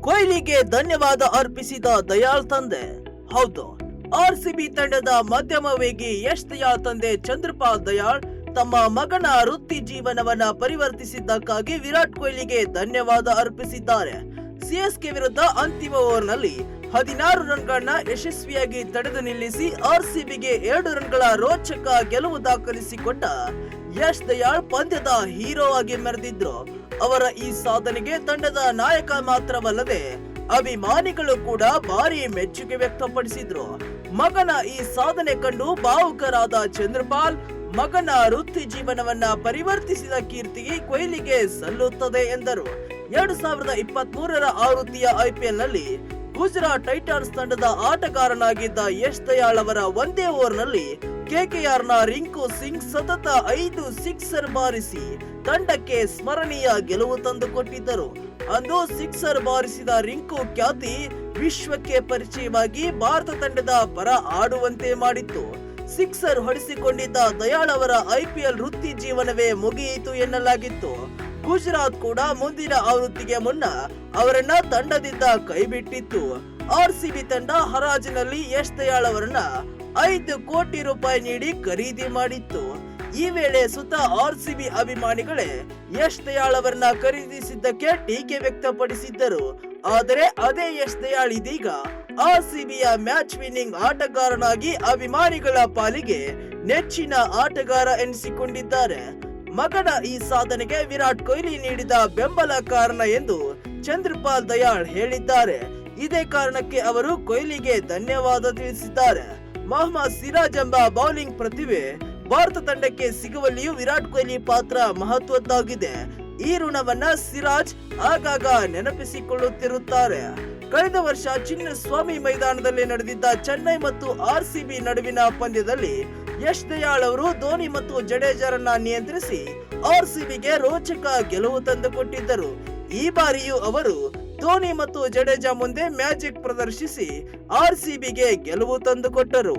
ಕೊಹ್ಲಿಗೆ ಧನ್ಯವಾದ ಅರ್ಪಿಸಿದ ದಯಾಳ್ ತಂದೆ. ಹೌದು, ಆರ್ಸಿಬಿ ತಂಡದ ಮಧ್ಯಮ ವೇಗಿ ಯಶ್ ದಯಾಳ್ ತಂದೆ ಚಂದ್ರಪಾಲ್ ದಯಾಳ್ ತಮ್ಮ ಮಗನ ವೃತ್ತಿ ಜೀವನವನ್ನ ಪರಿವರ್ತಿಸಿದ್ದಕ್ಕಾಗಿ ವಿರಾಟ್ ಕೊಹ್ಲಿಗೆ ಧನ್ಯವಾದ ಅರ್ಪಿಸಿದ್ದಾರೆ. ಸಿಎಸ್ಕೆ ವಿರುದ್ಧ ಅಂತಿಮ ಓವರ್ನಲ್ಲಿ 16 ರನ್ಗಳನ್ನ ಯಶಸ್ವಿಯಾಗಿ ತಡೆದು ನಿಲ್ಲಿಸಿ ಆರ್ಸಿಬಿಗೆ 2 ರನ್ಗಳ ರೋಚಕ ಗೆಲುವು ದಾಖಲಿಸಿಕೊಟ್ಟ ಯಶ್ ದಯಾಳ್ ಪಂದ್ಯದ ಹೀರೋ ಆಗಿ ಮೆರೆದಿದ್ರು. ಅವರ ಈ ಸಾಧನೆಗೆ ತಂಡದ ನಾಯಕ ಮಾತ್ರವಲ್ಲದೆ ಅಭಿಮಾನಿಗಳು ಕೂಡ ಭಾರಿ ಮೆಚ್ಚುಗೆ ವ್ಯಕ್ತಪಡಿಸಿದ್ರು. ಮಗನ ಈ ಸಾಧನೆ ಕಂಡು ಭಾವುಕರಾದ ಚಂದ್ರಪಾಲ್, ಮಗನ ವೃತ್ತಿ ಜೀವನವನ್ನ ಪರಿವರ್ತಿಸಿದ ಕೀರ್ತಿಗೆ ಕೊಹ್ಲಿಗೆ ಸಲ್ಲುತ್ತದೆ ಎಂದರು. 2023ರ ಆವೃತ್ತಿಯ ಐಪಿಎಲ್ ನಲ್ಲಿ ಗುಜರಾತ್ ಟೈಟನ್ಸ್ ತಂಡದ ಆಟಗಾರನಾಗಿದ್ದ ಯಶ್ ದಯಾಳ್ ಅವರ ಒಂದೇ ಓವರ್ನಲ್ಲಿ ಕೆಕೆಆರ್ನ ರಿಂಕು ಸಿಂಗ್ ಸತತ 5 ಸಿಕ್ಸರ್ ಬಾರಿಸಿ ತಂಡಕ್ಕೆ ಸ್ಮರಣೀಯ ಗೆಲುವು ತಂದುಕೊಟ್ಟಿದ್ದರು. ಅಂದು ಸಿಕ್ಸರ್ ಬಾರಿಸಿದ ರಿಂಕು ಖ್ಯಾತಿ ವಿಶ್ವಕ್ಕೆ ಪರಿಚಯವಾಗಿ ಭಾರತ ತಂಡದ ಪರ ಆಡುವಂತೆ ಮಾಡಿತ್ತು. ಸಿಕ್ಸರ್ ಹೊಡೆಸಿಕೊಂಡಿದ್ದ ದಯಾಳ್ ಅವರ ಐಪಿಎಲ್ ವೃತ್ತಿ ಜೀವನವೇ ಮುಗಿಯಿತು ಎನ್ನಲಾಗಿತ್ತು. ಗುಜರಾತ್ ಕೂಡ ಮುಂದಿನ ಆವೃತ್ತಿಗೆ ಮುನ್ನ ಅವರನ್ನ ತಂಡದಿಂದ ಕೈಬಿಟ್ಟಿತ್ತು. ಆರ್ಸಿಬಿ ತಂಡ ಹರಾಜಿನಲ್ಲಿ ಯಶ್ ದಯಾಳ್ ಅವರನ್ನ 5 ಕೋಟಿ ರೂಪಾಯಿ ನೀಡಿ ಖರೀದಿ ಮಾಡಿತ್ತು. ಈ ವೇಳೆ ಸುತ್ತ ಆರ್ಸಿಬಿ ಅಭಿಮಾನಿಗಳೇ ಯಶ್ ದಯಾಳ್ ಅವರನ್ನ ಖರೀದಿಸಿದ್ದಕ್ಕೆ ಟೀಕೆ ವ್ಯಕ್ತಪಡಿಸಿದ್ದರು. ಆದರೆ ಅದೇ ಯಶ್ ದಯಾಳ್ ಇದೀಗ ಆರ್ಸಿಬಿಯ ಮ್ಯಾಚ್ ವಿನ್ನಿಂಗ್ ಆಟಗಾರನಾಗಿ ಅಭಿಮಾನಿಗಳ ಪಾಲಿಗೆ ನೆಚ್ಚಿನ ಆಟಗಾರ ಎನಿಸಿಕೊಂಡಿದ್ದಾರೆ. ಮಗನ ಈ ಸಾಧನೆಗೆ ವಿರಾಟ್ ಕೊಹ್ಲಿ ನೀಡಿದ ಬೆಂಬಲ ಕಾರಣ ಎಂದು ಚಂದ್ರಪಾಲ್ ದಯಾಳ್ ಹೇಳಿದ್ದಾರೆ. ಇದೇ ಕಾರಣಕ್ಕೆ ಅವರು ಕೊಹ್ಲಿಗೆ ಧನ್ಯವಾದ ತಿಳಿಸಿದ್ದಾರೆ. ಮೊಹಮ್ಮದ್ ಸಿರಾಜ್ ಎಂಬ ಬೌಲಿಂಗ್ ಪ್ರತಿಭೆ ಭಾರತ ತಂಡಕ್ಕೆ ಸಿಗುವಲ್ಲಿಯೂ ವಿರಾಟ್ ಕೊಹ್ಲಿ ಪಾತ್ರ ಮಹತ್ವದ್ದಾಗಿದೆ. ಈ ಋಣವನ್ನ ಸಿರಾಜ್ ಆಗಾಗ ನೆನಪಿಸಿಕೊಳ್ಳುತ್ತಿರುತ್ತಾರೆ. ಕಳೆದ ವರ್ಷ ಚಿನ್ನಸ್ವಾಮಿ ಮೈದಾನದಲ್ಲಿ ನಡೆದಿದ್ದ ಚೆನ್ನೈ ಮತ್ತು ಆರ್ಸಿಬಿ ನಡುವಿನ ಪಂದ್ಯದಲ್ಲಿ ಯಶ್ ದಯಾಳ್ ಅವರು ಧೋನಿ ಮತ್ತು ಜಡೇಜರನ್ನ ನಿಯಂತ್ರಿಸಿ ಆರ್ಸಿಬಿಗೆ ರೋಚಕ ಗೆಲುವು ತಂದುಕೊಟ್ಟಿದ್ದರು. ಈ ಬಾರಿಯೂ ಅವರು ಧೋನಿ ಮತ್ತು ಜಡೇಜಾ ಮುಂದೆ ಮ್ಯಾಜಿಕ್ ಪ್ರದರ್ಶಿಸಿ ಆರ್ಸಿಬಿಗೆ ಗೆಲುವು ತಂದುಕೊಟ್ಟರು.